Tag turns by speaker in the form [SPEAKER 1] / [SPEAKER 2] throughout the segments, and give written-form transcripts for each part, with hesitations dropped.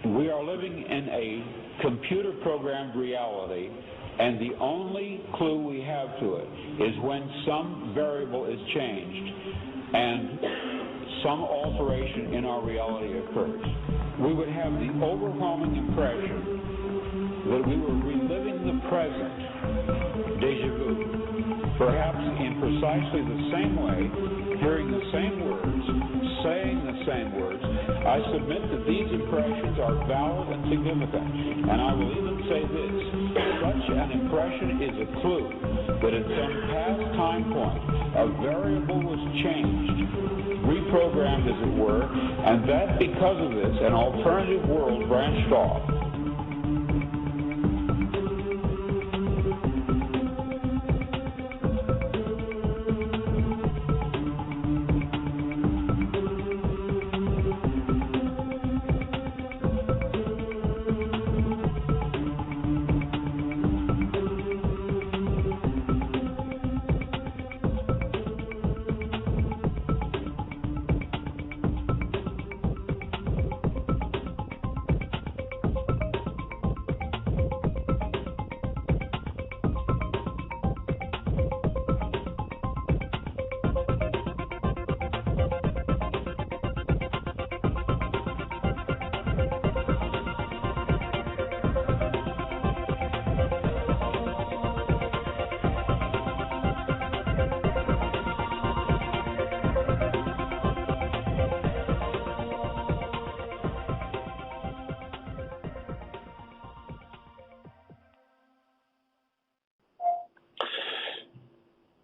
[SPEAKER 1] We are living in a computer-programmed reality, and the only clue we have to it is when some variable is changed and some alteration in our reality occurs. We would have the overwhelming impression that we were reliving the present, déjà vu, perhaps in precisely the same way, hearing the same words, saying the same words. I submit that these impressions are valid and significant, and I will even say this: such an impression is a clue that at some past time point, a variable was changed, reprogrammed as it were, and that because of this, an alternative world branched off.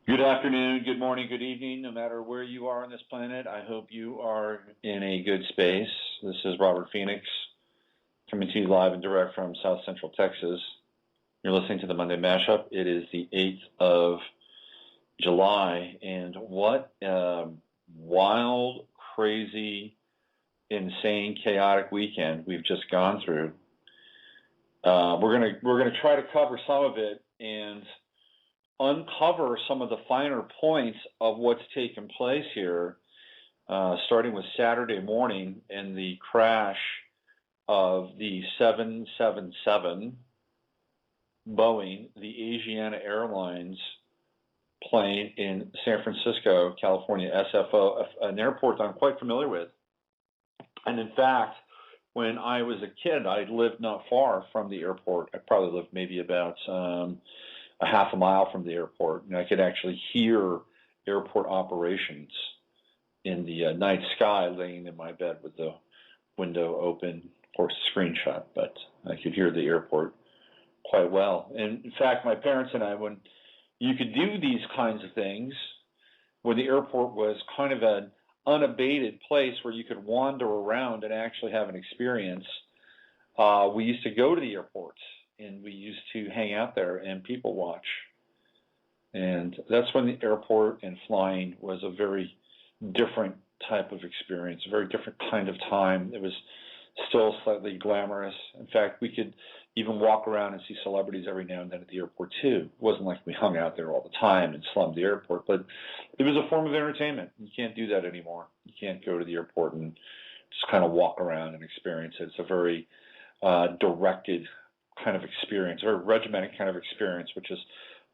[SPEAKER 2] Good afternoon, good morning, good evening, no matter where you are on this planet. I hope you are in a good space. This is Robert Phoenix, coming to you live and direct from South Central Texas. You're listening to the Monday Mashup. It is the 8th of July, and what a wild, crazy, insane, chaotic weekend we've just gone through. We're gonna try to cover some of it and uncover some of the finer points of what's taken place here, starting with Saturday morning and the crash of the 777 Boeing, the Asiana Airlines plane in San Francisco, California, SFO, an airport that I'm quite familiar with. And in fact, when I was a kid, I lived not far from the airport. I probably lived maybe about a half a mile from the airport, and I could actually hear airport operations in the night sky, laying in my bed with the window open, of course, screenshot, but I could hear the airport quite well. And in fact, my parents and I, when you could do these kinds of things, when the airport was kind of an unabated place where you could wander around and actually have an experience, we used to go to the airports. And we used to hang out there and people watch. And that's when the airport and flying was a very different type of experience, a very different kind of time. It was still slightly glamorous. In fact, we could even walk around and see celebrities every now and then at the airport too. It wasn't like we hung out there all the time and slummed the airport, but it was a form of entertainment. You can't do that anymore. You can't go to the airport and just kind of walk around and experience it. It's a very directed kind of experience, a very regimented kind of experience, which is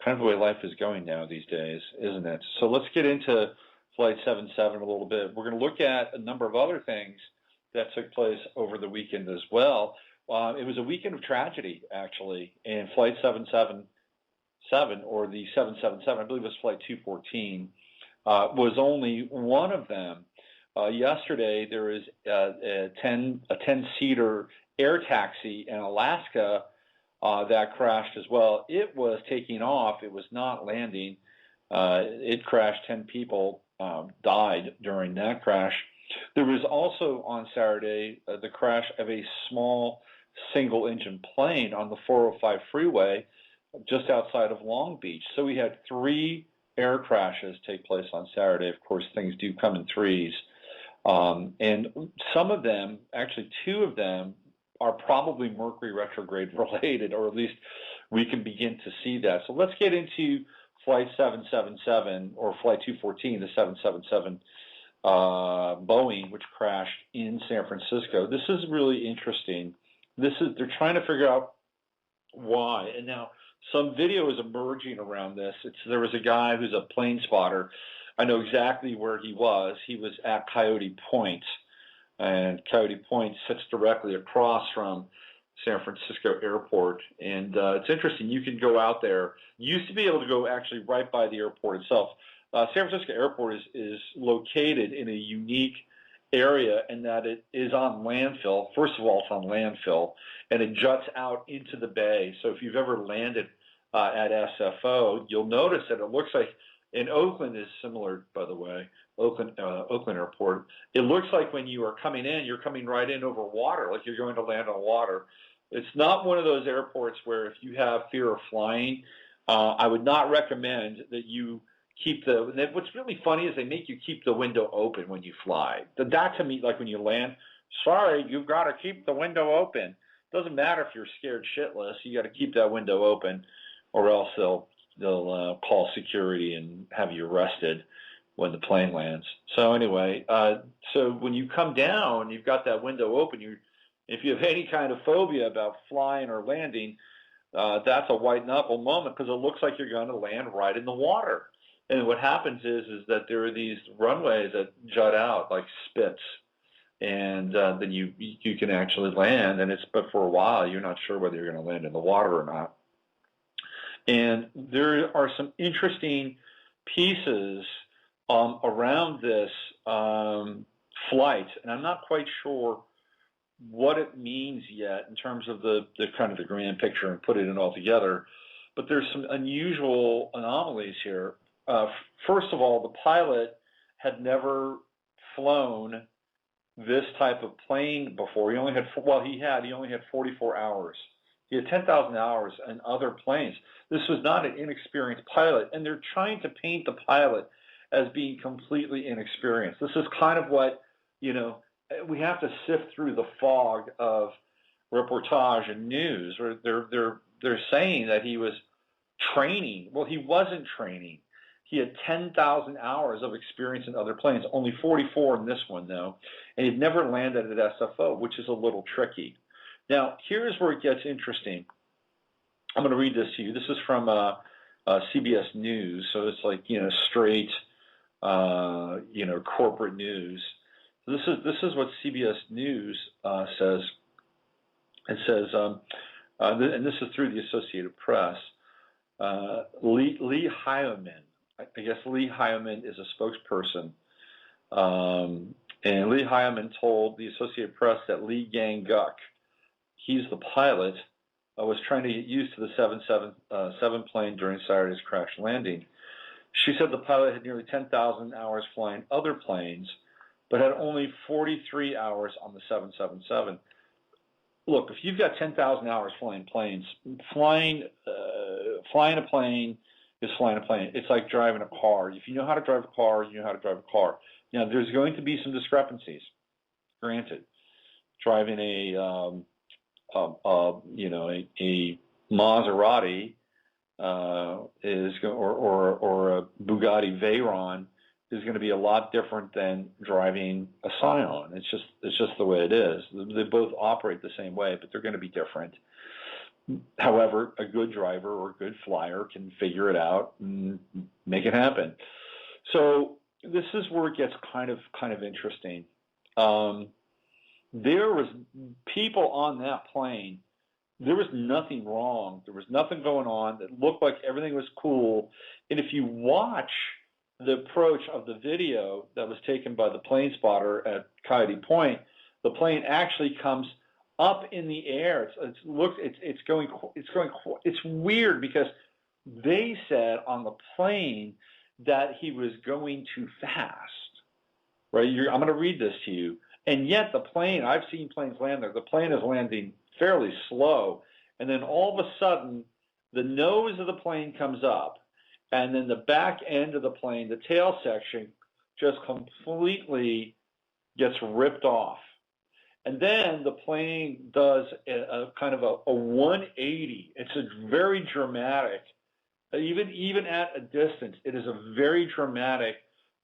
[SPEAKER 2] kind of the way life is going now these days, isn't it? So let's get into Flight 77 a little bit. We're going to look at a number of other things that took place over the weekend as well. It was a weekend of tragedy, actually, and Flight 777, or the 777, I believe it was Flight 214, was only one of them. Yesterday, there was a 10-seater air taxi in Alaska that crashed as well. It was taking off. It was not landing. It crashed. 10 people died during that crash. There was also on Saturday the crash of a small single-engine plane on the 405 freeway just outside of Long Beach. So we had 3 air crashes take place on Saturday. Of course, things do come in threes. And some of them, actually 2 of them, are probably Mercury retrograde related, or at least we can begin to see that. So let's get into Flight 777, or Flight 214, the 777 Boeing, which crashed in San Francisco. This is really interesting. They're trying to figure out why. And now some video is emerging around this. There was a guy who's a plane spotter. I know exactly where he was. He was at Coyote Point, and Coyote Point sits directly across from San Francisco Airport. And it's interesting. You can go out there. You used to be able to go actually right by the airport itself. San Francisco Airport is located in a unique area in that it is on landfill. First of all, it's on landfill, and it juts out into the bay. So if you've ever landed at SFO, you'll notice that it looks like, in Oakland is similar, by the way, Oakland Airport. It looks like when you are coming in, you're coming right in over water, like you're going to land on water. It's not one of those airports where if you have fear of flying, I would not recommend that you keep what's really funny is they make you keep the window open when you fly. That to me, like when you land, sorry, you've got to keep the window open. Doesn't matter if you're scared shitless, you got to keep that window open, or else they'll call security and have you arrested when the plane lands. So anyway, so when you come down, you've got that window open. If you have any kind of phobia about flying or landing, that's a white knuckle moment because it looks like you're going to land right in the water. And what happens is that there are these runways that jut out like spits, and then you can actually land. But for a while you're not sure whether you're going to land in the water or not. And there are some interesting pieces around this flight, and I'm not quite sure what it means yet in terms of the kind of the grand picture and putting it all together. But there's some unusual anomalies here. First of all, the pilot had never flown this type of plane before. He only had 44 hours. He had 10,000 hours in other planes. This was not an inexperienced pilot, and they're trying to paint the pilot as being completely inexperienced. This is kind of what, we have to sift through the fog of reportage and news. Where they're saying that he was training. Well, he wasn't training. He had 10,000 hours of experience in other planes, only 44 in this one, though, and he'd never landed at SFO, which is a little tricky. Now, here's where it gets interesting. I'm going to read this to you. This is from CBS News, so it's like, straight, corporate news. So this is what CBS News says. It says, and this is through the Associated Press, Lee Hyman. I guess Lee Hyman is a spokesperson. And Lee Hyman told the Associated Press that Lee Gang-guk, he's the pilot, was trying to get used to the 777 plane during Saturday's crash landing. She said the pilot had nearly 10,000 hours flying other planes, but had only 43 hours on the 777. Look, if you've got 10,000 hours flying planes, flying a plane is flying a plane. It's like driving a car. If you know how to drive a car, you know how to drive a car. Now, there's going to be some discrepancies, granted. Driving a Maserati or a Bugatti Veyron is going to be a lot different than driving a Scion. It's just the way it is. They both operate the same way, but they're going to be different. However, a good driver or a good flyer can figure it out and make it happen. So this is where it gets kind of interesting. There was people on that plane. There was nothing wrong. There was nothing going on. It looked like everything was cool. And if you watch the approach of the video that was taken by the plane spotter at Coyote Point, the plane actually comes up in the air. It's weird because they said on the plane that he was going too fast. Right? I'm going to read this to you. And yet the plane, I've seen planes land there, the plane is landing fairly slow. And then all of a sudden, the nose of the plane comes up, and then the back end of the plane, the tail section, just completely gets ripped off. And then the plane does a kind of a 180. It's a very dramatic, even at a distance, it is a very dramatic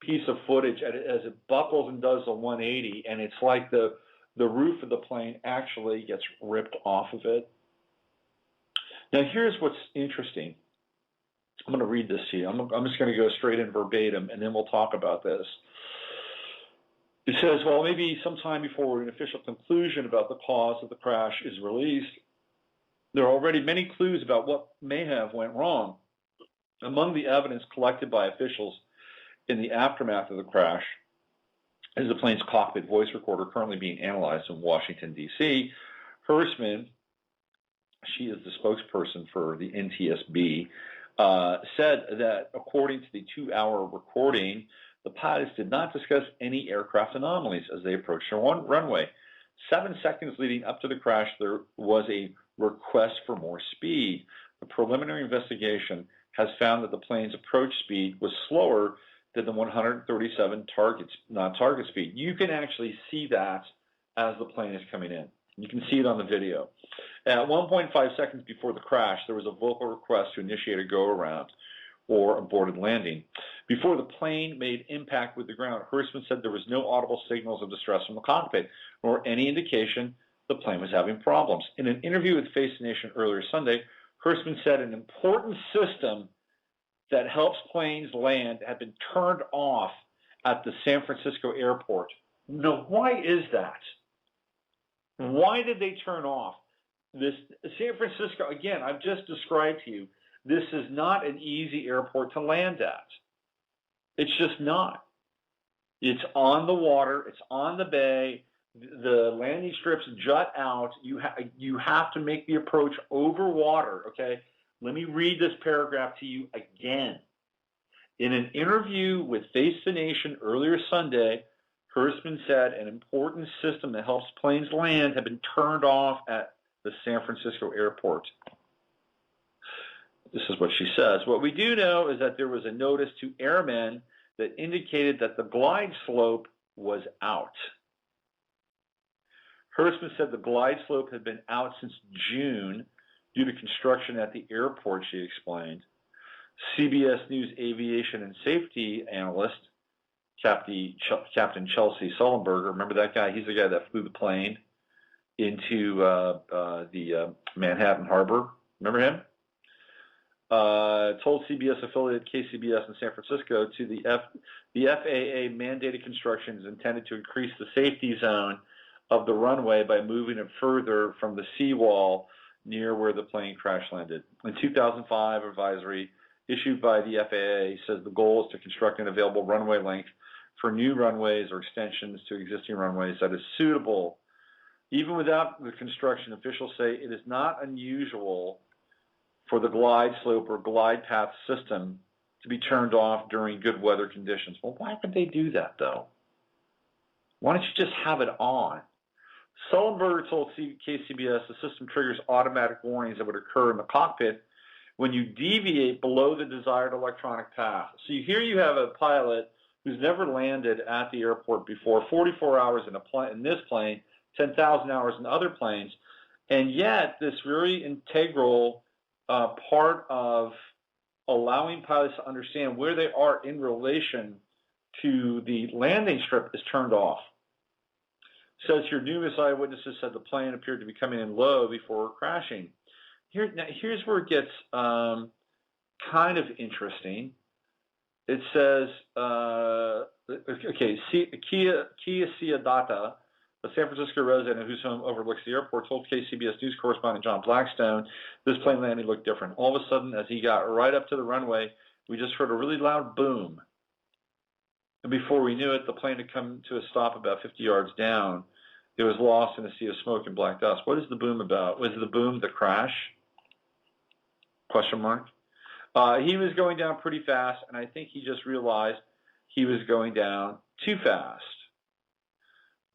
[SPEAKER 2] piece of footage as it buckles and does a 180, and it's like the roof of the plane actually gets ripped off of it. Now, here's what's interesting. I'm going to read this to you. I'm just going to go straight in verbatim, and then we'll talk about this. It says, well, maybe sometime before an official conclusion about the cause of the crash is released, there are already many clues about what may have went wrong. Among the evidence collected by officials in the aftermath of the crash is the plane's cockpit voice recorder currently being analyzed in Washington, D.C. Hirschman, she is the spokesperson for the NTSB, said that according to the 2-hour recording, the pilots did not discuss any aircraft anomalies as they approached the runway. 7 seconds leading up to the crash, there was a request for more speed. The preliminary investigation has found that the plane's approach speed was slower than the 137 target speed. You can actually see that as the plane is coming in. You can see it on the video. At 1.5 seconds before the crash, there was a vocal request to initiate a go-around or aborted landing. Before the plane made impact with the ground, Hirschman said there was no audible signals of distress from the cockpit, nor any indication the plane was having problems. In an interview with Face the Nation earlier Sunday, Hirschman said an important system that helps planes land had been turned off at the San Francisco airport. Now, why is that? Why did they turn off this? San Francisco, again, I've just described to you, this is not an easy airport to land at. It's just not. It's on the water. It's on the bay. The landing strips jut out. You have to make the approach over water, okay? Let me read this paragraph to you again. In an interview with Face the Nation earlier Sunday, Hirschman said an important system that helps planes land had been turned off at the San Francisco airport. This is what she says. What we do know is that there was a notice to airmen that indicated that the glide slope was out. Hirschman said the glide slope had been out since June due to construction at the airport, she explained. CBS News aviation and safety analyst, Captain Chelsea Sullenberger, remember that guy? He's the guy that flew the plane into the Manhattan Harbor. Remember him? Told CBS affiliate KCBS in San Francisco to the FAA mandated construction is intended to increase the safety zone of the runway by moving it further from the seawall near where the plane crash landed. In 2005, advisory issued by the FAA says the goal is to construct an available runway length for new runways or extensions to existing runways that is suitable. Even without the construction, officials say it is not unusual for the glide slope or glide path system to be turned off during good weather conditions. Well, why would they do that, though? Why don't you just have it on? Sullenberger told KCBS the system triggers automatic warnings that would occur in the cockpit when you deviate below the desired electronic path. So here you have a pilot who's never landed at the airport before, 44 hours in this plane, 10,000 hours in other planes, and yet this very integral part of allowing pilots to understand where they are in relation to the landing strip is turned off. Says here, numerous eyewitnesses said the plane appeared to be coming in low before crashing. Here's where it gets kind of interesting. It says, Kia Siadata, a San Francisco resident whose home overlooks the airport, told KCBS News correspondent John Blackstone this plane landing looked different. All of a sudden, as he got right up to the runway, we just heard a really loud boom. And before we knew it, the plane had come to a stop about 50 yards down. It was lost in a sea of smoke and black dust. What is the boom about? Was the boom the crash? Question mark. He was going down pretty fast, and I think he just realized he was going down too fast.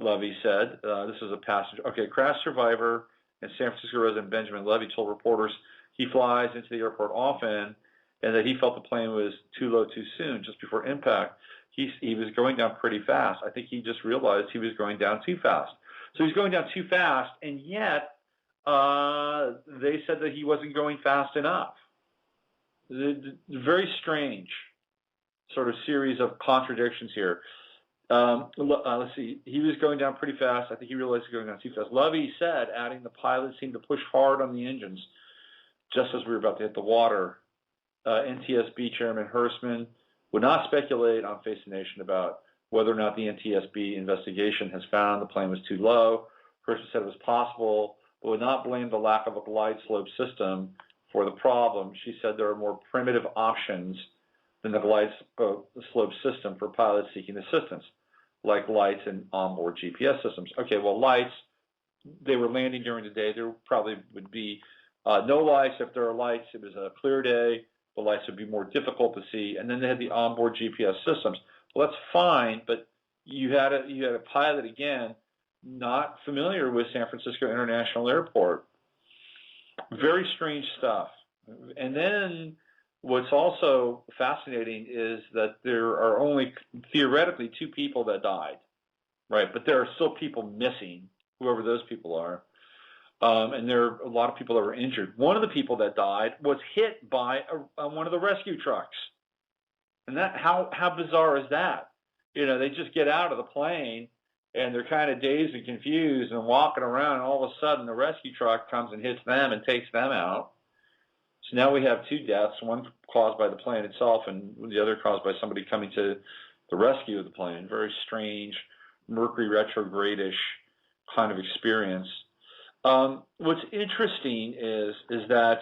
[SPEAKER 2] Levy said, this is a passenger. Okay, crash survivor and San Francisco resident Benjamin Levy told reporters he flies into the airport often and that he felt the plane was too low too soon, just before impact. He was going down pretty fast. I think he just realized he was going down too fast. So he's going down too fast, and yet they said that he wasn't going fast enough. Very strange. sort of series of contradictions here. Let's see. He was going down pretty fast. I think he realized he was going down too fast. Lovey said, adding, the pilot seemed to push hard on the engines just as we were about to hit the water. NTSB Chairman Hersman would not speculate on Face the Nation about whether or not the NTSB investigation has found the plane was too low. Hersman said it was possible, but would not blame the lack of a glide slope system for the problem. She said there are more primitive options than the glide slope system for pilots seeking assistance, like lights and onboard GPS systems. Okay, well, lights, they were landing during the day. There probably would be no lights. If there are lights, it was a clear day. The lights would be more difficult to see. And then they had the onboard GPS systems. Well, that's fine, but you had a pilot, again, not familiar with San Francisco International Airport. Very strange stuff. And then what's also fascinating is that there are only theoretically 2 people that died, right? But there are still people missing, whoever those people are. And there are a lot of people that were injured. One of the people that died was hit by one of the rescue trucks. And that, how bizarre is that? You know, they just get out of the plane and they're kind of dazed and confused and walking around, and all of a sudden the rescue truck comes and hits them and takes them out. So now we have 2 deaths, one caused by the plane itself and the other caused by somebody coming to the rescue of the plane. Very strange, Mercury retrograde-ish kind of experience. What's interesting is that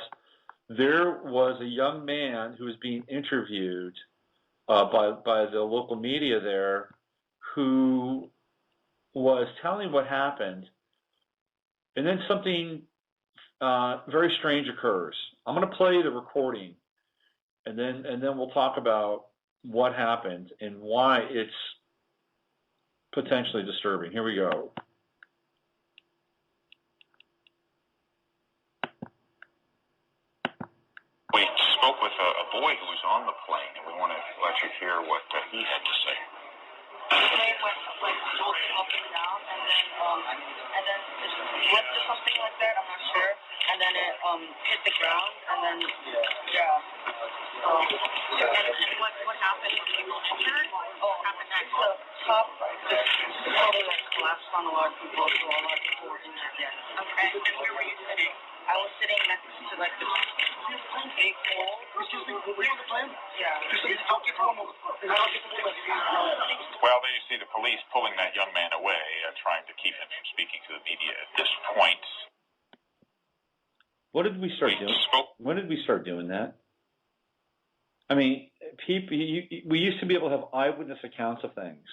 [SPEAKER 2] there was a young man who was being interviewed by the local media there, who was telling what happened, and then something very strange occurs. I'm going to play the recording, and then we'll talk about what happened and why it's potentially disturbing. Here we go.
[SPEAKER 3] We spoke with a boy who was on the plane, and we want to let you hear what he had to say.
[SPEAKER 4] The plane went like tilted up and down, and then it flipped or something like that. I'm not sure. And then it hit the ground, and then and what happened? Injured? Oh, happened next. The top totally like collapsed on a lot of people, so a lot of people were injured. Yeah. Okay. And where were you sitting? I was sitting next to like this big hole. Excuse me, were you on the plane? Yeah.
[SPEAKER 3] Well, there you see the police pulling that young man away, trying to keep him from speaking to the media at this point.
[SPEAKER 2] What did we start doing? When did we start doing that? I mean, we used to be able to have eyewitness accounts of things.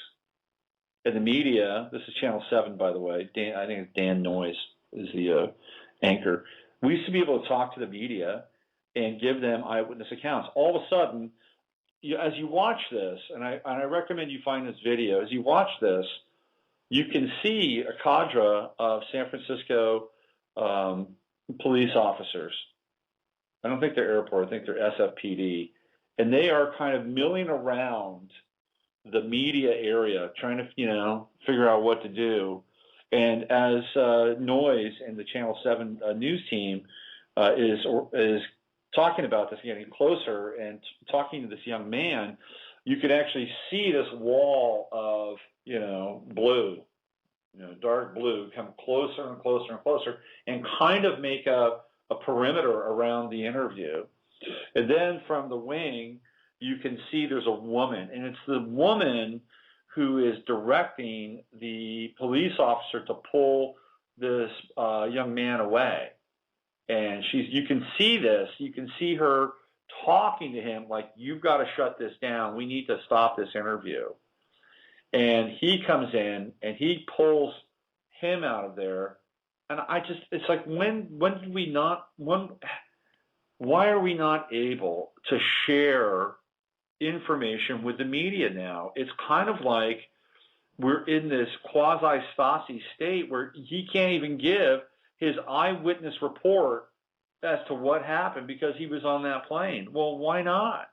[SPEAKER 2] In the media, this is Channel 7, by the way. I think it's Dan Noyes is the anchor. We used to be able to talk to the media and give them eyewitness accounts. All of a sudden, as you watch this, and I recommend you find this video, as you watch this, you can see a cadre of San Francisco police officers. I don't think they're airport, I think they're SFPD. And they are kind of milling around the media area, trying to, figure out what to do. And as Noyes and the Channel 7 news team is talking about this, getting closer and talking to this young man, you could actually see this wall of, blue, dark blue, come closer and closer and closer, and kind of make a perimeter around the interview. And then from the wing, you can see there's a woman, and it's the woman who is directing the police officer to pull this young man away. And you can see this. You can see her talking to him like, you've got to shut this down. We need to stop this interview. And he comes in, and he pulls him out of there. And it's like, why are we not able to share information with the media now? It's kind of like we're in this quasi-Stasi state where he can't even give his eyewitness report as to what happened because he was on that plane. Well, why not?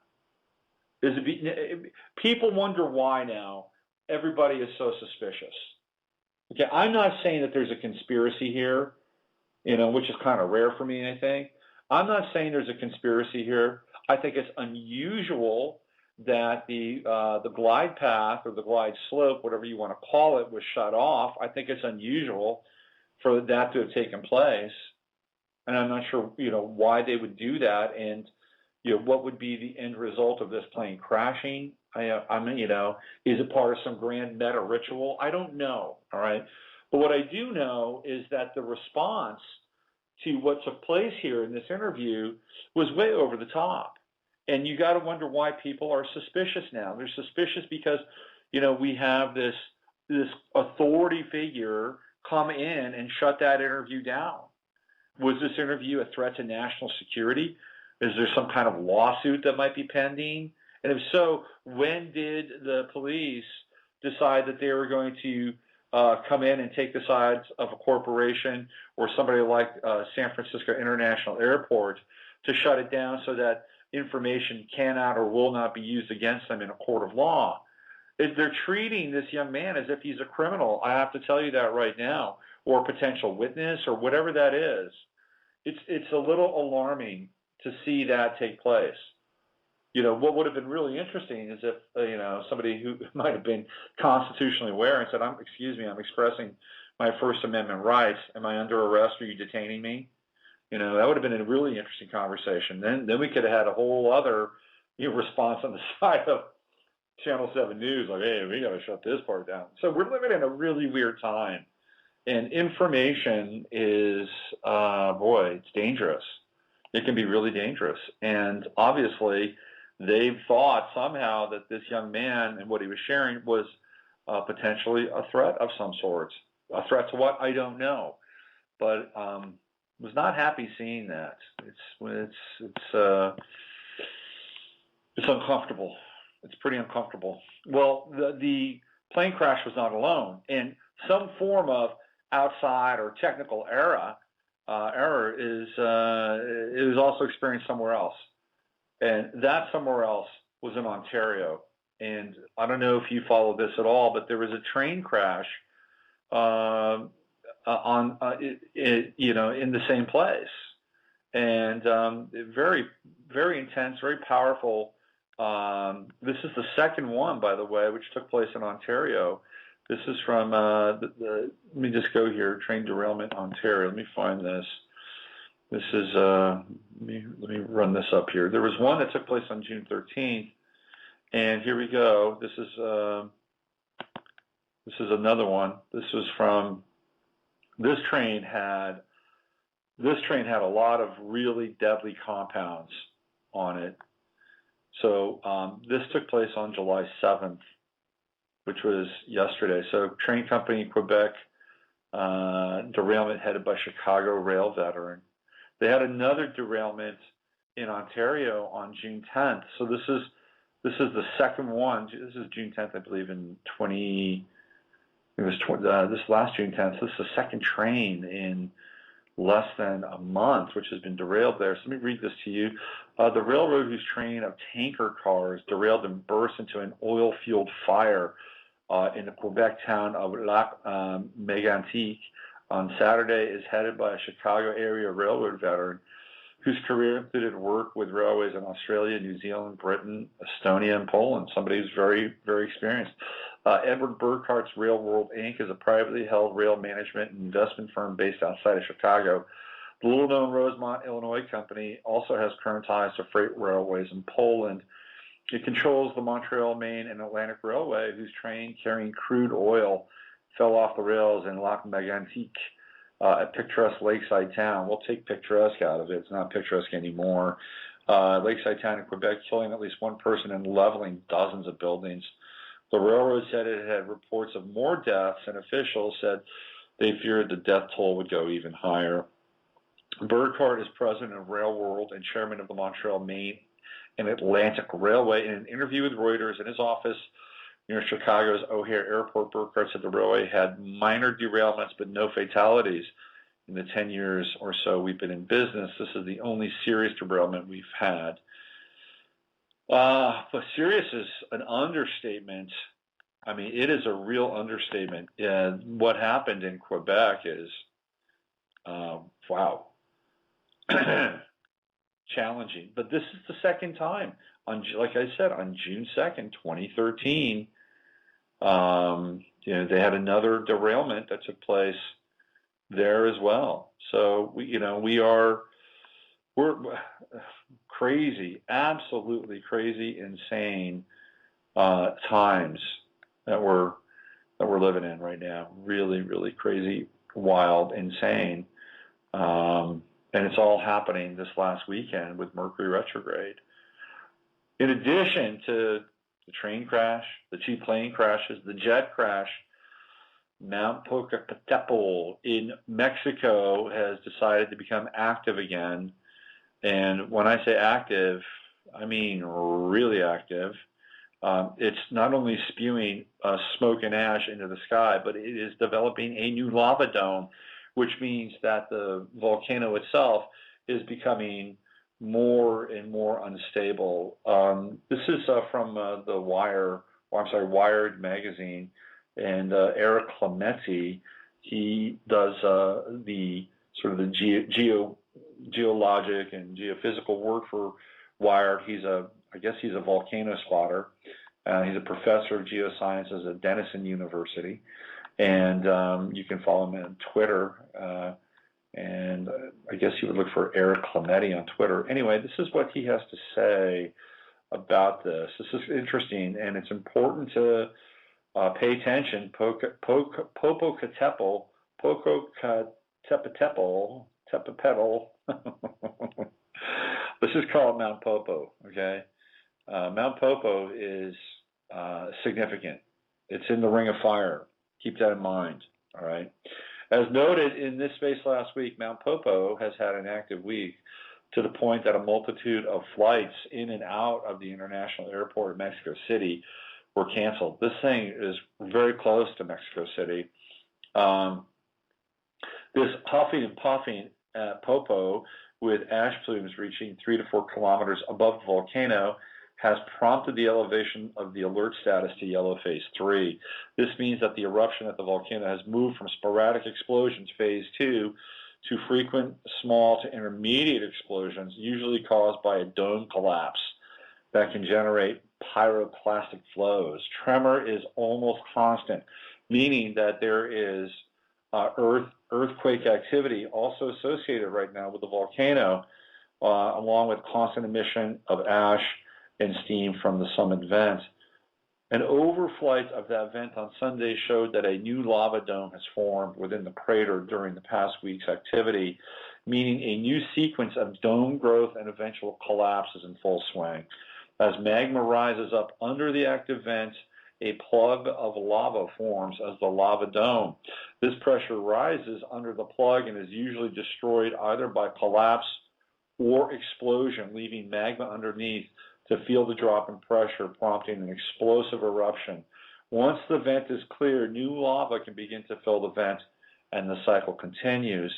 [SPEAKER 2] People wonder why now everybody is so suspicious. Okay, I'm not saying that there's a conspiracy here, which is kind of rare for me, I think. I'm not saying there's a conspiracy here. I think it's unusual that the glide path or the glide slope, whatever you want to call it, was shut off. I think it's unusual for that to have taken place, and I'm not sure, why they would do that, and what would be the end result of this plane crashing. I mean, is it part of some grand meta ritual? I don't know. All right, but what I do know is that the response to what took place here in this interview was way over the top. And you got to wonder why people are suspicious now. They're suspicious because, we have this authority figure come in and shut that interview down. Was this interview a threat to national security? Is there some kind of lawsuit that might be pending? And if so, when did the police decide that they were going to come in and take the sides of a corporation or somebody like San Francisco International Airport to shut it down so that information cannot or will not be used against them in a court of law? They're treating this young man as if he's a criminal. I have to tell you that right now, or a potential witness, or whatever that is. It's a little alarming to see that take place. What would have been really interesting is if somebody who might have been constitutionally aware and said, "Excuse me, I'm expressing my First Amendment rights. Am I under arrest? Are you detaining me?" That would have been a really interesting conversation. Then we could have had a whole other response on the side of Channel 7 News, like, "Hey, we got to shut this part down." So we're living in a really weird time, and information is, it's dangerous. It can be really dangerous, and obviously, they thought somehow that this young man and what he was sharing was potentially a threat of some sort. A threat to what? I don't know, but was not happy seeing that. It's uncomfortable. It's pretty uncomfortable. Well, the plane crash was not alone, and some form of outside or technical error is also experienced somewhere else, and that somewhere else was in Ontario. And I don't know if you followed this at all, but there was a train crash in the same place, and very, very intense, very powerful. This is the second one, by the way, which took place in Ontario. This is from let me just go here. Train derailment, Ontario. Let me find this. This is let me run this up here. There was one that took place on June 13th, and here we go. This is another one. This was from. This train had a lot of really deadly compounds on it. So this took place on July 7th, which was yesterday. So train company Quebec derailment headed by Chicago rail veteran. They had another derailment in Ontario on June 10th. So this is the second one. This is June 10th, I believe, in this last June 10th. So this is the second train in less than a month, which has been derailed there. So let me read this to you. The railroad whose train of tanker cars derailed and burst into an oil-fueled fire in the Quebec town of Lac Mégantic on Saturday is headed by a Chicago area railroad veteran whose career included work with railways in Australia, New Zealand, Britain, Estonia, and Poland. Somebody who's very, very experienced. Edward Burkhart's Rail World, Inc. is a privately held rail management and investment firm based outside of Chicago. The little-known Rosemont, Illinois company also has current ties to freight railways in Poland. It controls the Montreal, Maine, and Atlantic Railway, whose train carrying crude oil fell off the rails in Lac Mégantic, a picturesque lakeside town. We'll take picturesque out of it. It's not picturesque anymore. Lakeside town in Quebec, killing at least one person and leveling dozens of buildings. The railroad said it had reports of more deaths, and officials said they feared the death toll would go even higher. Burkhart is president of Rail World and chairman of the Montreal, Maine, and Atlantic Railway. In an interview with Reuters in his office near Chicago's O'Hare Airport, Burkhart said the railway had minor derailments but no fatalities. In the 10 years or so we've been in business, this is the only serious derailment we've had. But serious is an understatement. I mean, it is a real understatement. And what happened in Quebec is, wow, challenging. But this is the second time. like I said, on June 2nd, 2013, they had another derailment that took place there as well. So we're crazy, absolutely crazy, insane times that we're living in right now. Really, really crazy, wild, insane. And it's all happening this last weekend with Mercury retrograde. In addition to the train crash, the 2 plane crashes, the jet crash, Mount Popocatépetl in Mexico has decided to become active again. And when I say active, I mean really active. It's not only spewing smoke and ash into the sky, but it is developing a new lava dome, which means that the volcano itself is becoming more and more unstable. This is from the Wired magazine, and Eric Clementi, he does the sort of the geologic and geophysical work for Wired. I guess he's a volcano spotter. He's a professor of geosciences at Denison University, and you can follow him on Twitter. And I guess you would look for Eric Clementi on Twitter. Anyway, this is what he has to say about this. This is interesting, and it's important to pay attention. Popocatépetl. Let's just call it Mount Popo, okay? Mount Popo is significant. It's in the Ring of Fire. Keep that in mind, all right? As noted in this space last week, Mount Popo has had an active week to the point that a multitude of flights in and out of the international airport of Mexico City were canceled. This thing is very close to Mexico City. This huffing and puffing at Popo, with ash plumes reaching 3 to 4 kilometers above the volcano, has prompted the elevation of the alert status to yellow phase 3. This means that the eruption at the volcano has moved from sporadic explosions, phase 2, to frequent small to intermediate explosions, usually caused by a dome collapse that can generate pyroclastic flows. Tremor is almost constant, meaning that there is earthquake activity also associated right now with the volcano, along with constant emission of ash and steam from the summit vent. An overflight of that vent on Sunday showed that a new lava dome has formed within the crater during the past week's activity, meaning a new sequence of dome growth and eventual collapse is in full swing. As magma rises up under the active vent, a plug of lava forms as the lava dome. This pressure rises under the plug and is usually destroyed either by collapse or explosion, leaving magma underneath to feel the drop in pressure, prompting an explosive eruption. Once the vent is clear, new lava can begin to fill the vent, and the cycle continues.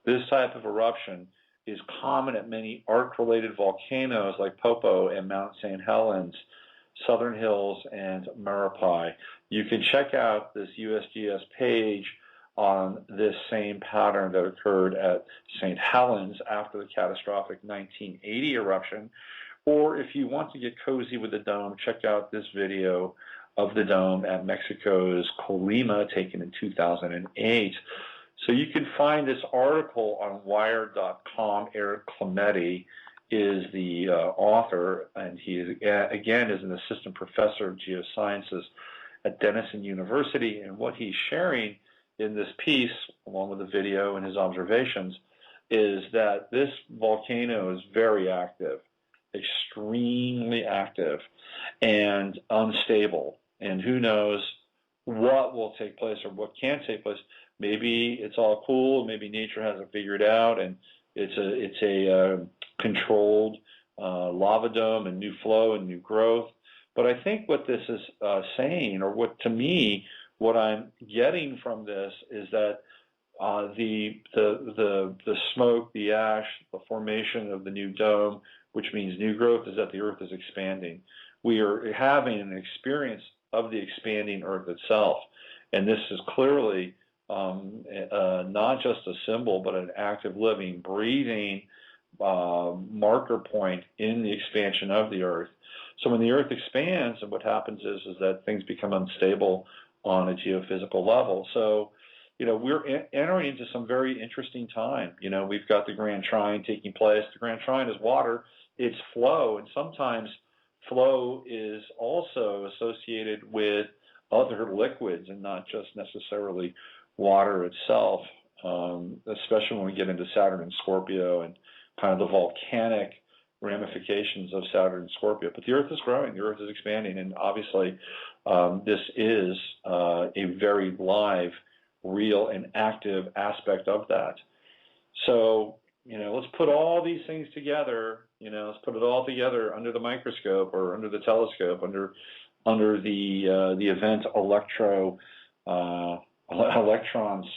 [SPEAKER 2] This type of eruption is common at many arc-related volcanoes like Popo and Mount St. Helens, Southern Hills, and Marapi. You can check out this USGS page on this same pattern that occurred at St. Helens after the catastrophic 1980 eruption. Or if you want to get cozy with the dome, check out this video of the dome at Mexico's Colima, taken in 2008. So you can find this article on Wired.com. Eric Clementi is the author, and he again is an assistant professor of geosciences at Denison University. And what he's sharing in this piece, along with the video and his observations, is that this volcano is very active, extremely active, and unstable. And who knows what will take place or what can take place. Maybe it's all cool. Maybe nature hasn't figured out, and it's a controlled lava dome and new flow and new growth. But I think what this is saying, or what I'm getting from this, is that the smoke, the ash, the formation of the new dome, which means new growth, is that the Earth is expanding. We are having an experience of the expanding Earth itself, and this is clearly not just a symbol, but an active, living, breathing marker point in the expansion of the Earth. So when the Earth expands, and what happens is that things become unstable on a geophysical level. So, we're entering into some very interesting time. We've got the Grand Trine taking place. The Grand Trine is water. It's flow, and sometimes flow is also associated with other liquids and not just necessarily water itself, especially when we get into Saturn and Scorpio and kind of the volcanic ramifications of Saturn and Scorpio. But the Earth is growing, the Earth is expanding, and obviously this is a very live, real, and active aspect of that. So, let's put all these things together, let's put it all together under the microscope or under the telescope, under the event electron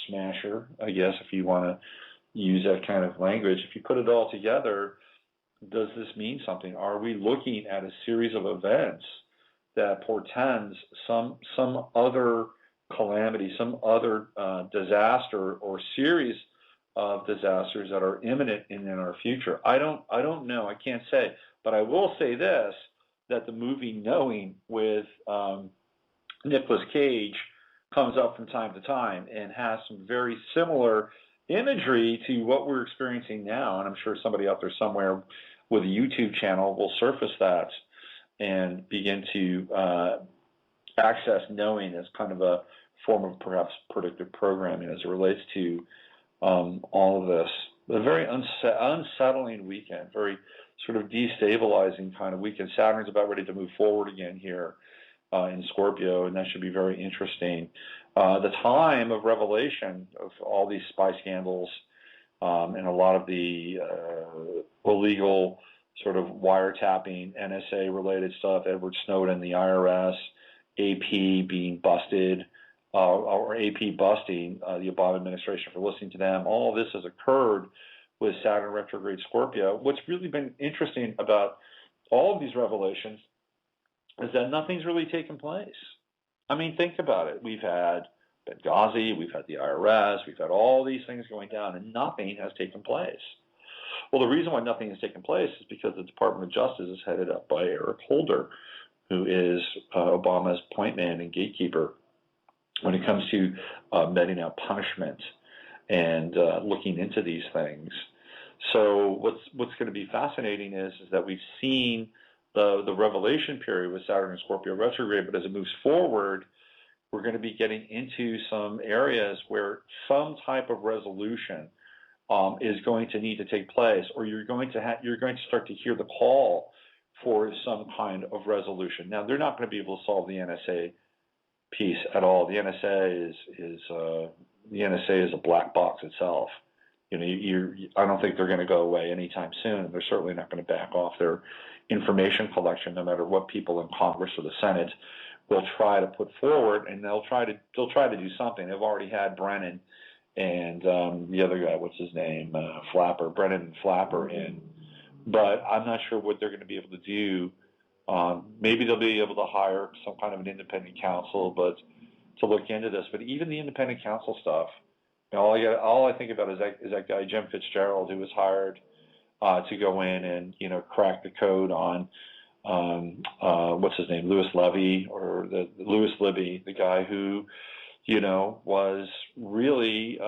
[SPEAKER 2] smasher, I guess, if you want to use that kind of language. If you put it all together, does this mean something? Are we looking at a series of events that portends some other calamity, some other disaster or series of disasters that are imminent in our future? I don't know. I can't say. But I will say this, that the movie Knowing with Nicolas Cage comes up from time to time and has some very similar imagery to what we're experiencing now, and I'm sure somebody out there somewhere with a YouTube channel will surface that and begin to access Knowing as kind of a form of perhaps predictive programming as it relates to all of this. A very unsettling weekend, very sort of destabilizing kind of weekend. Saturn's about ready to move forward again here in Scorpio, and that should be very interesting. The time of revelation of all these spy scandals and a lot of the illegal sort of wiretapping, NSA-related stuff, Edward Snowden, the IRS, AP being busted, or AP busting the Obama administration for listening to them. All this has occurred with Saturn retrograde Scorpio. What's really been interesting about all of these revelations is that nothing's really taken place. I mean, think about it. We've had Benghazi, we've had the IRS, we've had all these things going down, and nothing has taken place. Well, the reason why nothing has taken place is because the Department of Justice is headed up by Eric Holder, who is Obama's point man and gatekeeper when it comes to meting out punishment and looking into these things. So what's going to be fascinating is that we've seen the revelation period with Saturn and Scorpio retrograde, but as it moves forward, we're going to be getting into some areas where some type of resolution is going to need to take place, or you're going to start to hear the call for some kind of resolution. Now, they're not going to be able to solve the NSA piece at all. The NSA is a black box itself. I don't think they're going to go away anytime soon. They're certainly not going to back off their information collection, no matter what people in Congress or the Senate will try to put forward, and they'll try to do something. They've already had Brennan and the other guy, what's his name, Brennan and Flapper in, but I'm not sure what they're going to be able to do. Maybe they'll be able to hire some kind of an independent counsel, but to look into this. But even the independent counsel stuff, all I think about is that guy Jim Fitzgerald, who was hired to go in and crack the code on what's his name, Louis Libby, the guy who was really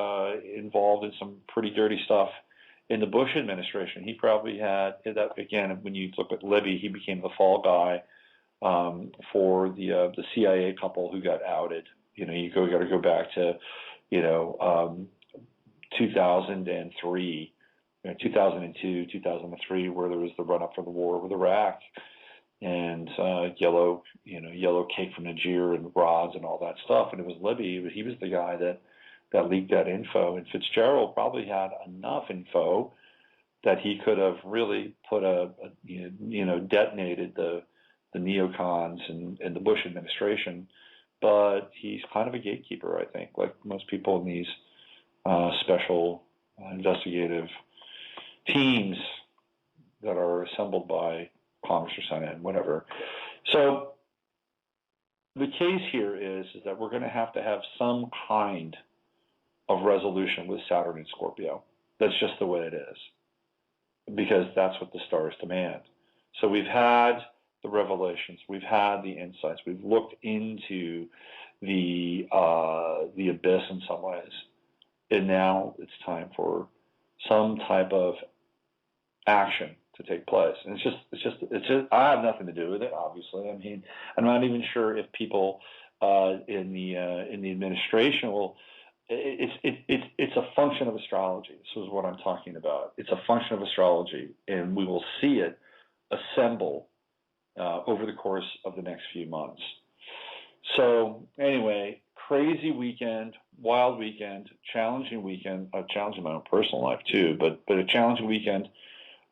[SPEAKER 2] involved in some pretty dirty stuff in the Bush administration. He probably had that. Again, when you look at Libby, he became the fall guy for the CIA couple who got outed. You got to go back to 2003, 2002, 2003, where there was the run up for the war with Iraq, and yellow cake from Niger and rods and all that stuff. And it was Libby. He was the guy that leaked that info. And Fitzgerald probably had enough info that he could have really put detonated the neocons and the Bush administration. But he's kind of a gatekeeper, I think, like most people in these special investigative teams that are assembled by Congress or Senate and whatever. So the case here is that we're going to have some kind of resolution with Saturn and Scorpio. That's just the way it is. because that's what the stars demand. So we've had the revelations, we've had the insights, we've looked into the abyss in some ways, and now it's time for some type of action to take place. And it's just I have nothing to do with it, obviously. I mean, I'm not even sure if people in the administration will. It's a function of astrology. This is what I'm talking about. It's a function of astrology, and we will see it assemble over the course of the next few months. So anyway, crazy weekend, wild weekend, challenging weekend, challenging my own personal life too, but a challenging weekend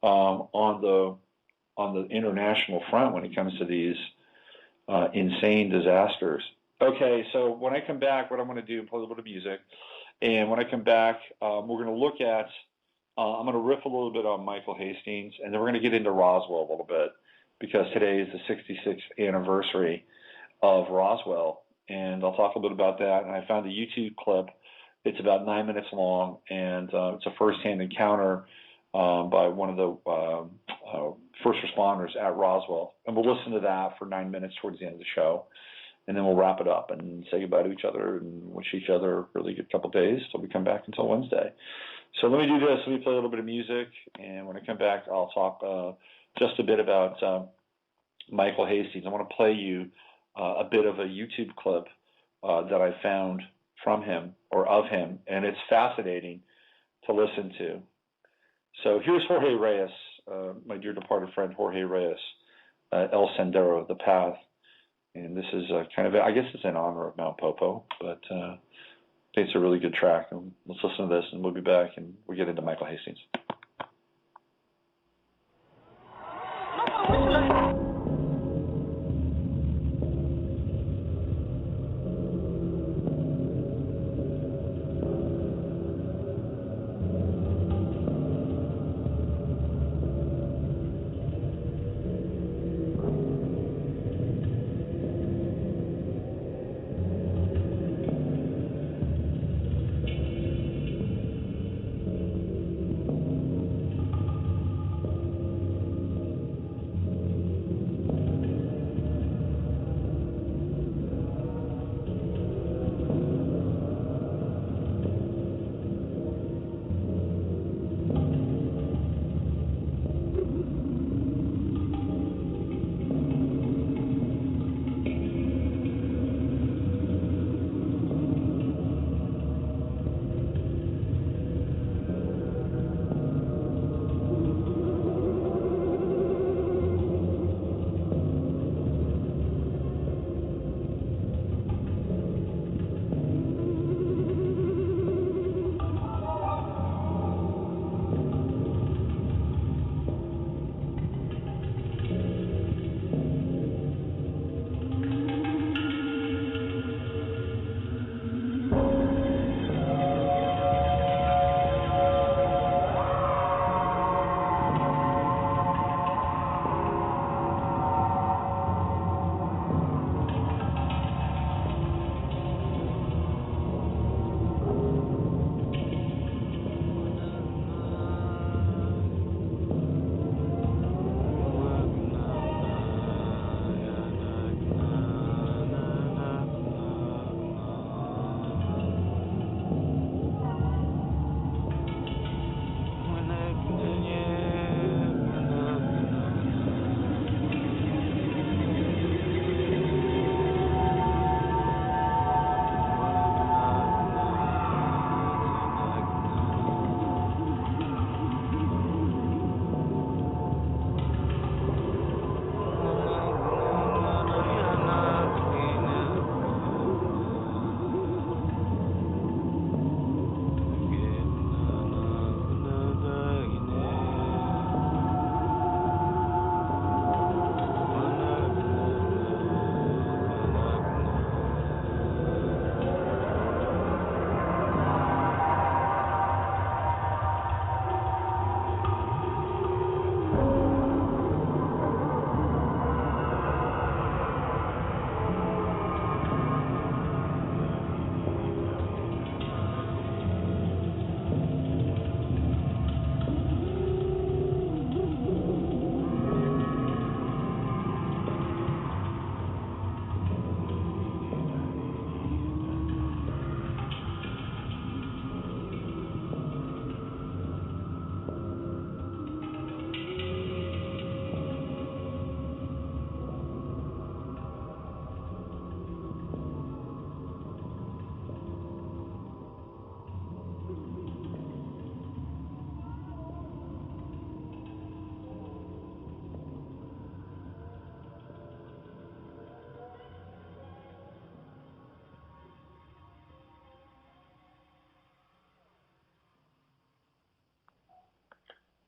[SPEAKER 2] on the international front when it comes to these insane disasters. Okay, so when I come back, what I'm going to do is play a little bit of music, and when I come back, we're going to look at, I'm going to riff a little bit on Michael Hastings, and then we're going to get into Roswell a little bit, because today is the 66th anniversary of Roswell, and I'll talk a little bit about that. And I found a YouTube clip. It's about 9 minutes long, and it's a first-hand encounter by one of the first responders at Roswell, and we'll listen to that for 9 minutes towards the end of the show. And then we'll wrap it up and say goodbye to each other and wish each other a really good couple of days till we come back until Wednesday. So let me do this. Let me play a little bit of music, and when I come back, I'll talk just a bit about Michael Hastings. I want to play you a bit of a YouTube clip that I found from him or of him, and it's fascinating to listen to. So here's Jorge Reyes, my dear departed friend Jorge Reyes, El Sendero, The Path. And this is kind of, I guess it's in honor of Mount Popo, but I think it's a really good track. And let's listen to this, and we'll be back, and we'll get into Michael Hastings.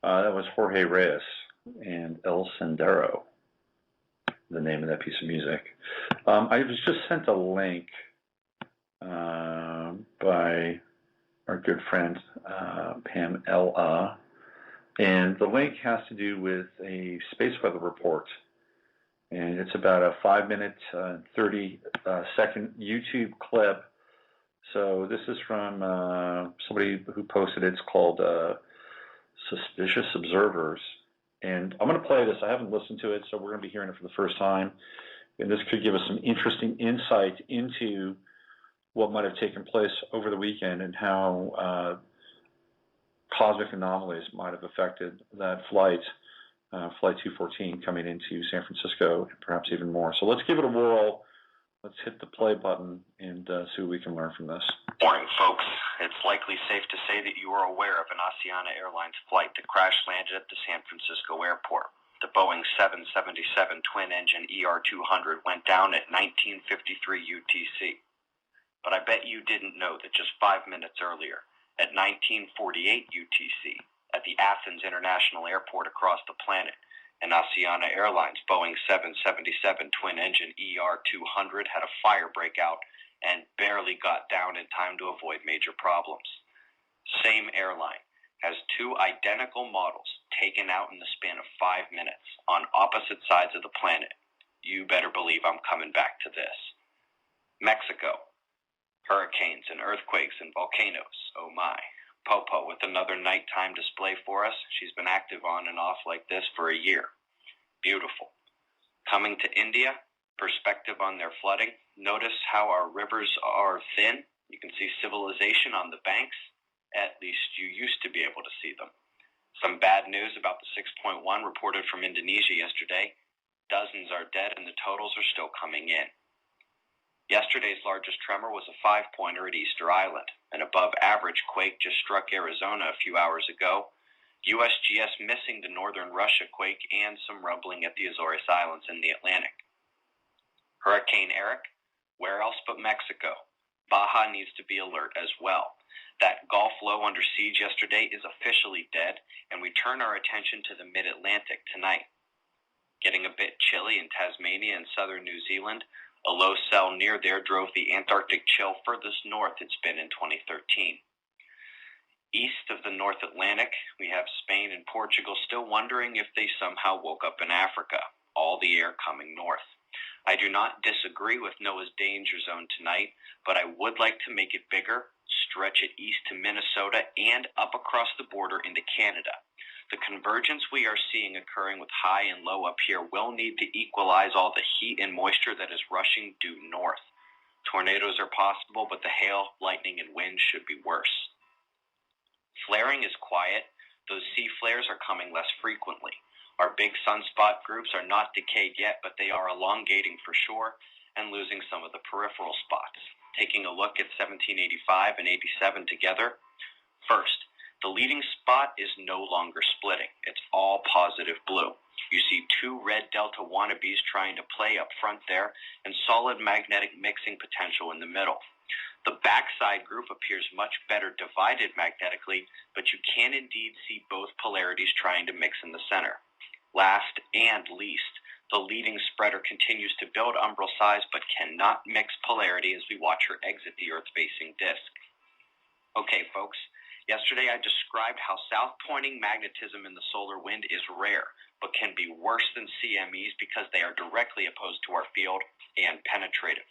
[SPEAKER 2] That was Jorge Reyes and El Sendero, the name of that piece of music. I was just sent a link by our good friend Pam Ella, and the link has to do with a space weather report, and it's about a 5-minute, 30-second YouTube clip. So this is from somebody who posted it. It's called Suspicious Observers, and I'm going to play this. I haven't listened to it, so we're going to be hearing it for the first time, and this could give us some interesting insight into what might have taken place over the weekend and how cosmic anomalies might have affected that flight, Flight 214, coming into San Francisco, and perhaps even more. So let's give it a whirl. Let's hit the play button and see what we can learn from this.
[SPEAKER 5] Morning, folks. It's likely safe to say that you are aware of an Asiana Airlines flight that crash-landed at the San Francisco airport. The Boeing 777 twin-engine ER-200 went down at 19:53 UTC. But I bet you didn't know that just 5 minutes earlier, at 19:48 UTC, at the Athens International Airport across the planet, an Asiana Airlines Boeing 777 twin-engine ER-200 had a fire break out and barely got down in time to avoid major problems. Same airline has two identical models taken out in the span of 5 minutes on opposite sides of the planet. You better believe I'm coming back to this. Mexico. Hurricanes and earthquakes and volcanoes. Oh my. Popo with another nighttime display for us. She's been active on and off like this for a year. Beautiful. Coming to India, perspective on their flooding. Notice how our rivers are thin. You can see civilization on the banks. At least you used to be able to see them. Some bad news about the 6.1 reported from Indonesia yesterday. Dozens are dead and the totals are still coming in. Yesterday's largest tremor was a 5-pointer at Easter Island. An above-average quake just struck Arizona a few hours ago. USGS missing the northern Russia quake and some rumbling at the Azores Islands in the Atlantic. Hurricane Eric, where else but Mexico? Baja needs to be alert as well. That Gulf low under siege yesterday is officially dead, and we turn our attention to the mid-Atlantic tonight. Getting a bit chilly in Tasmania and southern New Zealand. A low cell near there drove the Antarctic chill furthest north it's been in 2013. East of the North Atlantic, we have Spain and Portugal still wondering if they somehow woke up in Africa, all the air coming north. I do not disagree with Noah's danger zone tonight, but I would like to make it bigger, stretch it east to Minnesota and up across the border into Canada. The convergence we are seeing occurring with high and low up here will need to equalize all the heat and moisture that is rushing due north. Tornadoes are possible, but the hail, lightning, and wind should be worse. Flaring is quiet. Those C flares are coming less frequently. Our big sunspot groups are not decayed yet, but they are elongating for sure and losing some of the peripheral spots. Taking a look at 1785 and 87 together. First, the leading spot is no longer splitting. It's all positive blue. You see two red delta wannabes trying to play up front there and solid magnetic mixing potential in the middle. The backside group appears much better divided magnetically, but you can indeed see both polarities trying to mix in the center. Last and least, the leading spreader continues to build umbral size but cannot mix polarity as we watch her exit the Earth-facing disk. Okay, folks. Yesterday I described how south-pointing magnetism in the solar wind is rare, but can be worse than CMEs because they are directly opposed to our field and penetrative.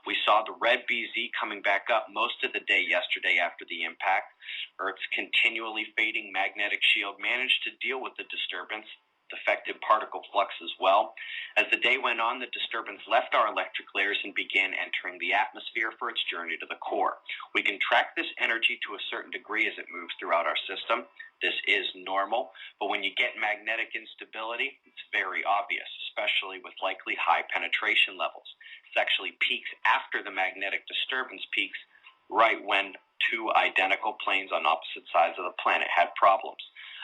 [SPEAKER 5] We saw the red BZ coming back up most of the day yesterday after the impact. Earth's continually fading magnetic shield managed to deal with the disturbance, defective particle flux as well. As the day went on, the disturbance left our electric layers and began entering the atmosphere for its journey to the core. We can track this energy to a certain degree as it moves throughout our system. This is normal, but when you get magnetic instability, it's very obvious, especially with likely high penetration levels. It actually peaks after the magnetic disturbance peaks, right when two identical planes on opposite sides of the planet had problems.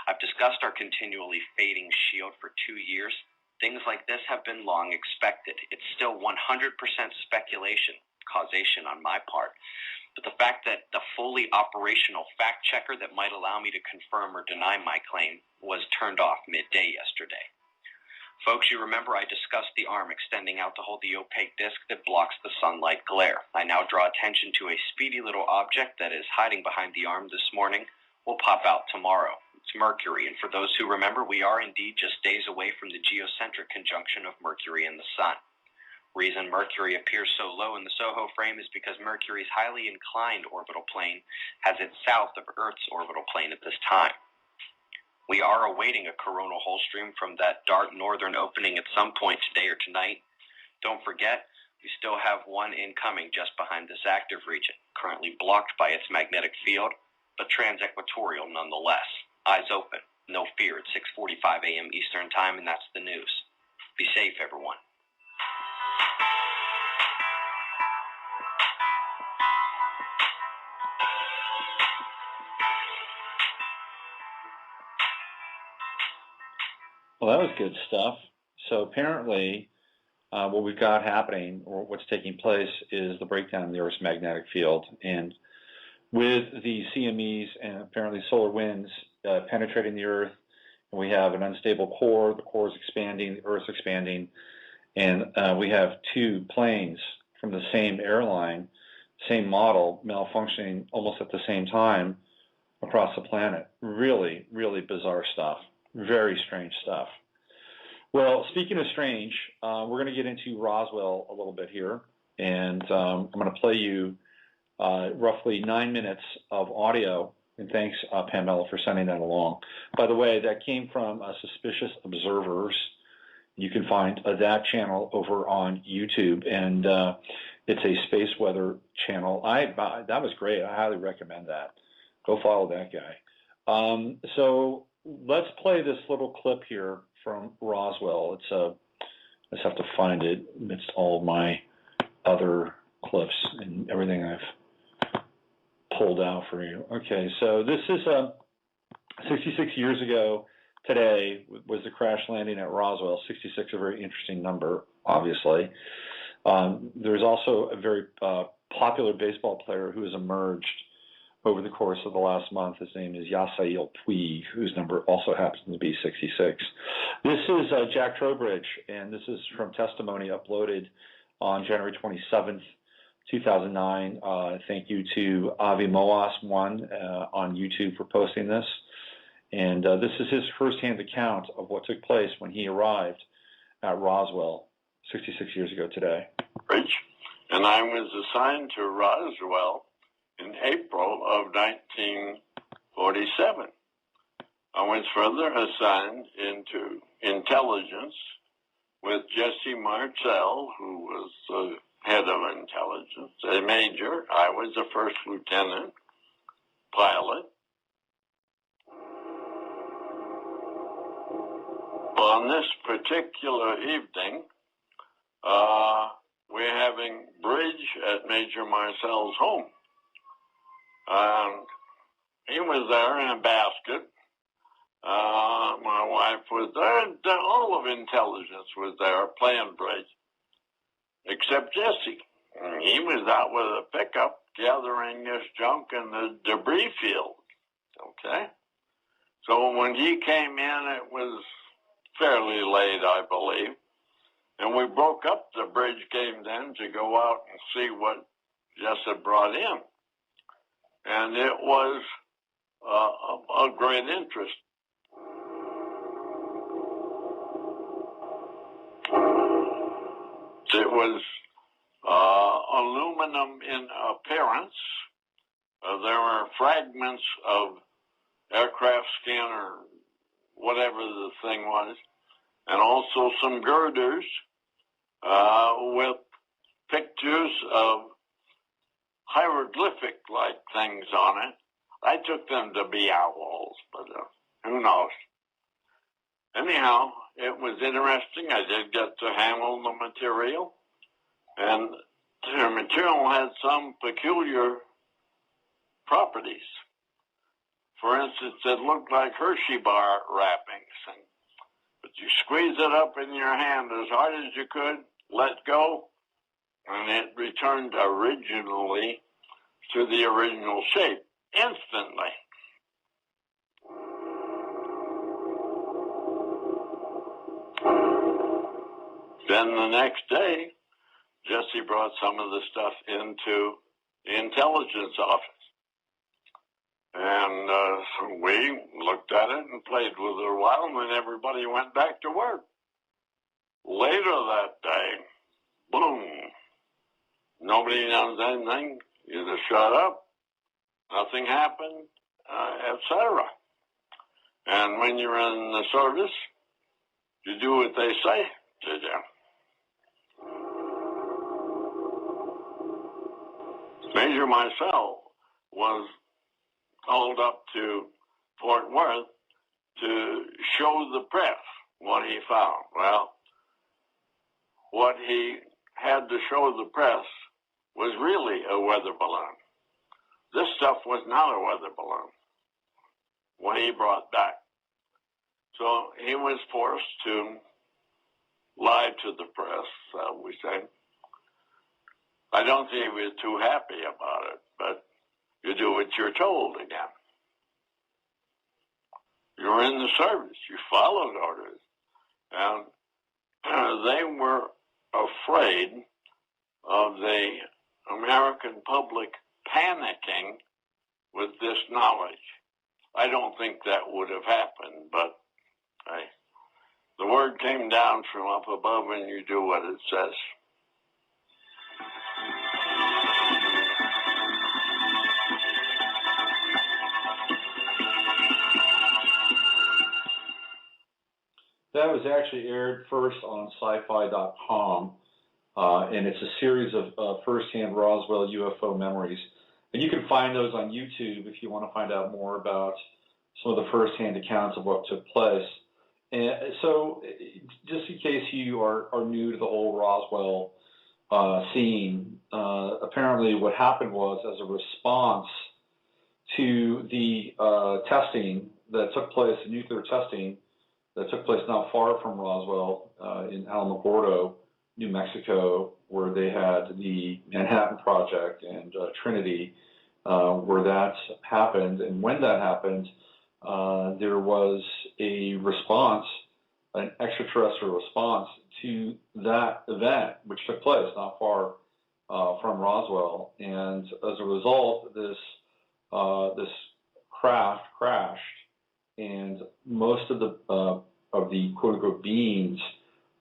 [SPEAKER 5] I've discussed our continually fading shield for 2 years. Things like this have been long expected. It's still 100% speculation, causation on my part. but the fact that the fully operational fact checker that might allow me to confirm or deny my claim was turned off midday yesterday. Folks, you remember I discussed the arm extending out to hold the opaque disc that blocks the sunlight glare. I now draw attention to a speedy little object that is hiding behind the arm this morning. Will pop out tomorrow. It's Mercury, and for those who remember, we are indeed just days away from the geocentric conjunction of Mercury and the Sun. Reason Mercury appears so low in the SOHO frame is because Mercury's highly inclined orbital plane has it south of Earth's orbital plane at this time. We are awaiting a coronal hole stream from that dark northern opening at some point today or tonight. Don't forget, we still have one incoming just behind this active region, currently blocked by its magnetic field, but trans-equatorial nonetheless. Eyes open, no fear, at 6:45 a.m. Eastern Time, and that's the news. Be safe, everyone.
[SPEAKER 2] Well, that was good stuff. So apparently what we've got happening, or what's taking place, is the breakdown of the Earth's magnetic field. And with the CMEs and apparently solar winds penetrating the Earth, we have an unstable core. The core is expanding, the Earth's expanding, and we have two planes from the same airline, same model, malfunctioning almost at the same time across the planet. Really, really bizarre stuff. Very strange stuff. Well, speaking of strange, we're going to get into Roswell a little bit here, and I'm going to play you roughly 9 minutes of audio, and thanks, Pamela, for sending that along. By the way, that came from Suspicious Observers. You can find that channel over on YouTube, and it's a space weather channel. That was great. I highly recommend that. Go follow that guy. So let's play this little clip here from Roswell. I just have to find it amidst all my other clips and everything I've pulled out for you. Okay, so this is 66 years ago today was the crash landing at Roswell. 66, a very interesting number, obviously. There's also a very popular baseball player who has emerged over the course of the last month. His name is Yasiel Puig, whose number also happens to be 66. This is Jack Trowbridge, and this is from testimony uploaded on January 27th, 2009. Thank you to Avi Moas1 on YouTube for posting this. And this is his firsthand account of what took place when he arrived at Roswell 66 years ago today.
[SPEAKER 6] And I was assigned to Roswell in April of 1947. I was further assigned into intelligence with Jesse Marcel, who was the head of intelligence, a major. I was a first lieutenant pilot. On this particular evening, we're having bridge at Major Marcel's home. He was there in a basket. My wife was there. All of intelligence was there playing bridge, except Jesse. He was out with a pickup gathering this junk in the debris field. Okay? So when he came in, it was fairly late, I believe. And we broke up the bridge game then to go out and see what Jesse brought in. And it was of great interest. It was aluminum in appearance. There were fragments of aircraft skin or whatever the thing was, and also some girders with pictures of hieroglyphic-like things on it. I took them to be owls, but who knows? Anyhow, it was interesting. I did get to handle the material, and the material had some peculiar properties. For instance, it looked like Hershey bar wrappings, but you squeeze it up in your hand as hard as you could, let go, and it returned originally to the original shape instantly. Then the next day, Jesse brought some of the stuff into the intelligence office. And so we looked at it and played with it a while, and then everybody went back to work. Later that day, boom, nobody knows anything. You just shut up, nothing happened, etc. And when you're in the service, you do what they say to do. Major Marcel was called up to Fort Worth to show the press what he found. Well, what he had to show the press was really a weather balloon. This stuff was not a weather balloon, what he brought back. So he was forced to lie to the press, we say. I don't think he was too happy about it, but you do what you're told again. You're in the service. You followed orders. And they were afraid of the American public panicking with this knowledge. I don't think that would have happened, but the word came down from up above, and you do what it says.
[SPEAKER 2] That was actually aired first on sci-fi.com, and it's a series of first-hand Roswell UFO memories. And you can find those on YouTube if you want to find out more about some of the first-hand accounts of what took place. And so just in case you are new to the whole Roswell scene, apparently what happened was, as a response to the testing that took place, the nuclear testing that took place not far from Roswell in Alamogordo, New Mexico, where they had the Manhattan Project and Trinity, where that happened. And when that happened, there was a response, an extraterrestrial response to that event, which took place not far from Roswell. And as a result, this craft crashed, and most of the quote unquote beings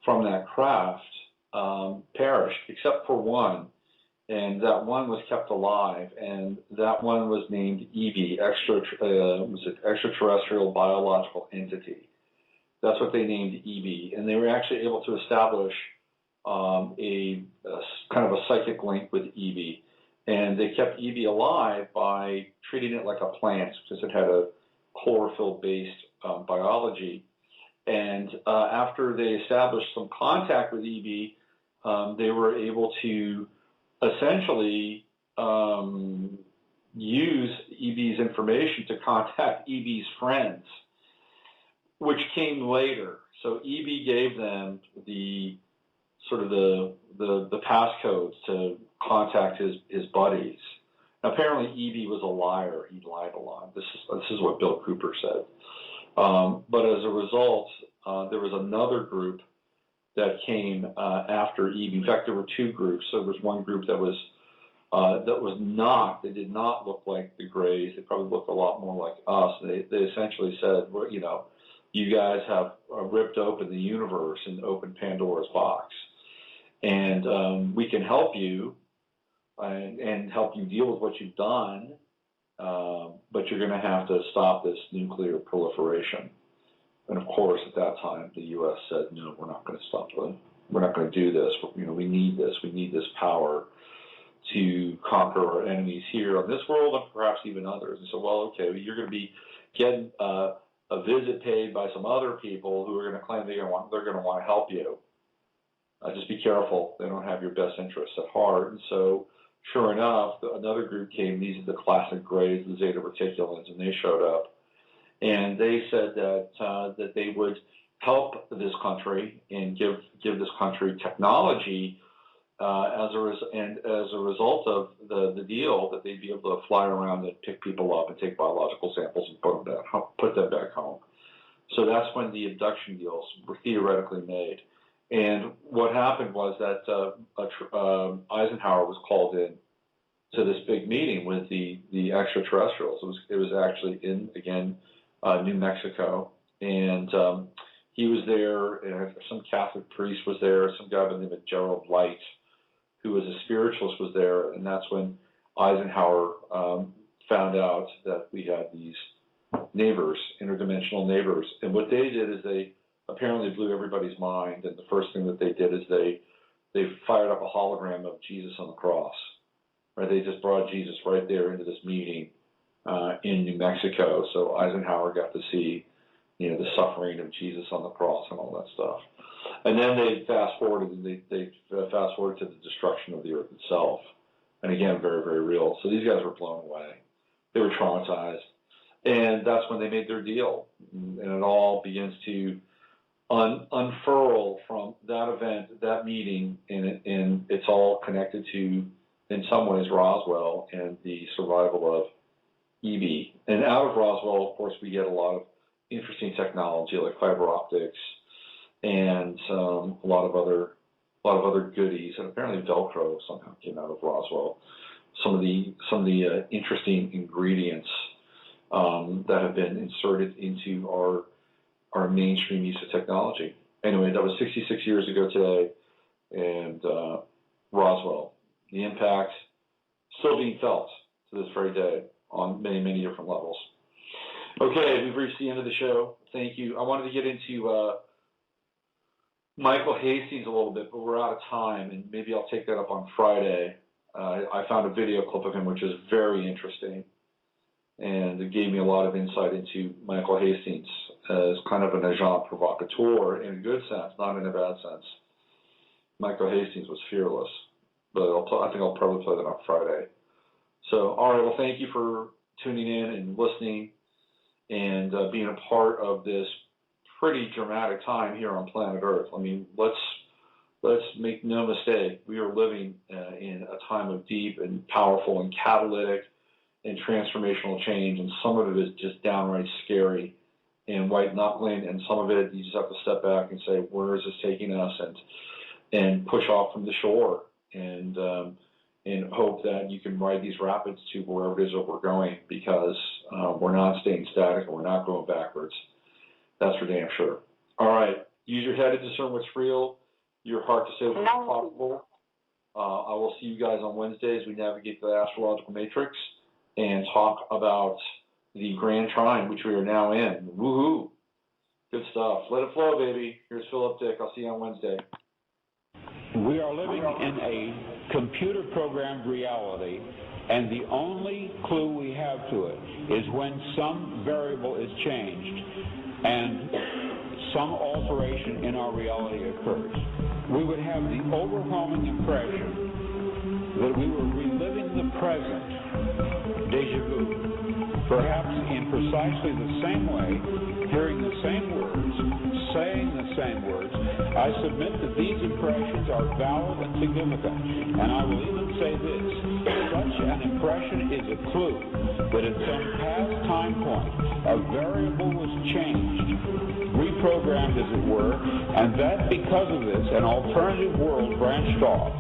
[SPEAKER 2] from that craft perished, except for one, and that one was kept alive, and that one was named EB, extraterrestrial biological entity. That's what they named EB, and they were actually able to establish a kind of a psychic link with EB, and they kept EB alive by treating it like a plant because it had a chlorophyll-based biology. And after they established some contact with EB, they were able to essentially use EB's information to contact EB's friends, which came later. So EB gave them the sort of the passcodes to contact his buddies. Apparently EB was a liar. He lied a lot. This is what Bill Cooper said. But as a result, there was another group that came after EB. In fact, there were two groups. So there was one group that they did not look like the Greys. They probably looked a lot more like us. They essentially said, well, you guys have ripped open the universe and opened Pandora's box. And we can help you and help you deal with what you've done, but you're going to have to stop this nuclear proliferation. And of course, at that time, the U.S. said, no, we're not going to stop it. We're not going to do this. We need this. We need this power to conquer our enemies here on this world and perhaps even others. And so, well, okay, you're going to be getting a visit paid by some other people who are going to claim they're going to want to help you. Just be careful. They don't have your best interests at heart. And so, sure enough, another group came. These are the classic Greys, the Zeta Reticulans, and they showed up. And they said that they would help this country and give this country technology as a result of the deal, that they'd be able to fly around and pick people up and take biological samples and put them back home. So that's when the abduction deals were theoretically made. And what happened was that Eisenhower was called in to this big meeting with the extraterrestrials. It was actually in, again, New Mexico, and he was there, and some Catholic priest was there, some guy by the name of Gerald Light, who was a spiritualist, was there, and that's when Eisenhower found out that we had these neighbors, interdimensional neighbors. And what they did is they apparently blew everybody's mind, and the first thing that they did is they fired up a hologram of Jesus on the cross. Right? They just brought Jesus right there into this meeting in New Mexico, so Eisenhower got to see, the suffering of Jesus on the cross and all that stuff. And then they fast forwarded, and they fast forwarded to the destruction of the earth itself. And again, very, very real. So these guys were blown away. They were traumatized. And that's when they made their deal. And it all begins to unfurl from that event, that meeting, and it's all connected to, in some ways, Roswell and the survival of EB. And out of Roswell, of course, we get a lot of interesting technology like fiber optics and a lot of other goodies. And apparently Velcro somehow came out of Roswell. Some of the interesting ingredients that have been inserted into our mainstream use of technology. Anyway, that was 66 years ago today, and Roswell. The impact still being felt to this very day on many, many different levels. Okay, we've reached the end of the show. Thank you. I wanted to get into Michael Hastings a little bit, but we're out of time, and maybe I'll take that up on Friday. I found a video clip of him, which is very interesting, and it gave me a lot of insight into Michael Hastings as kind of an agent provocateur in a good sense, not in a bad sense. Michael Hastings was fearless, but I think I'll probably play that on Friday. So, all right, well, thank you for tuning in and listening and being a part of this pretty dramatic time here on planet Earth. I mean, let's make no mistake, we are living in a time of deep and powerful and catalytic and transformational change, and some of it is just downright scary and white-knuckling, and some of it you just have to step back and say, where is this taking us, and push off from the shore, and hope that you can ride these rapids to wherever it is that we're going, because we're not staying static and we're not going backwards. That's for damn sure. All right, use your head to discern what's real, your heart to say what's possible. I will see you guys on Wednesday as we navigate the astrological matrix and talk about the Grand Trine, which we are now in. Woohoo! Good stuff. Let it flow, baby. Here's Philip Dick. I'll see you on Wednesday.
[SPEAKER 1] We are living in a computer-programmed reality, and the only clue we have to it is when some variable is changed and some alteration in our reality occurs. We would have the overwhelming impression that we were reliving the present, déjà vu, perhaps in precisely the same way, hearing the same words, saying the same words. I submit that these impressions are valid and significant, and I will even say this: such an impression is a clue that at some past time point a variable was changed, reprogrammed as it were, and that because of this an alternative world branched off.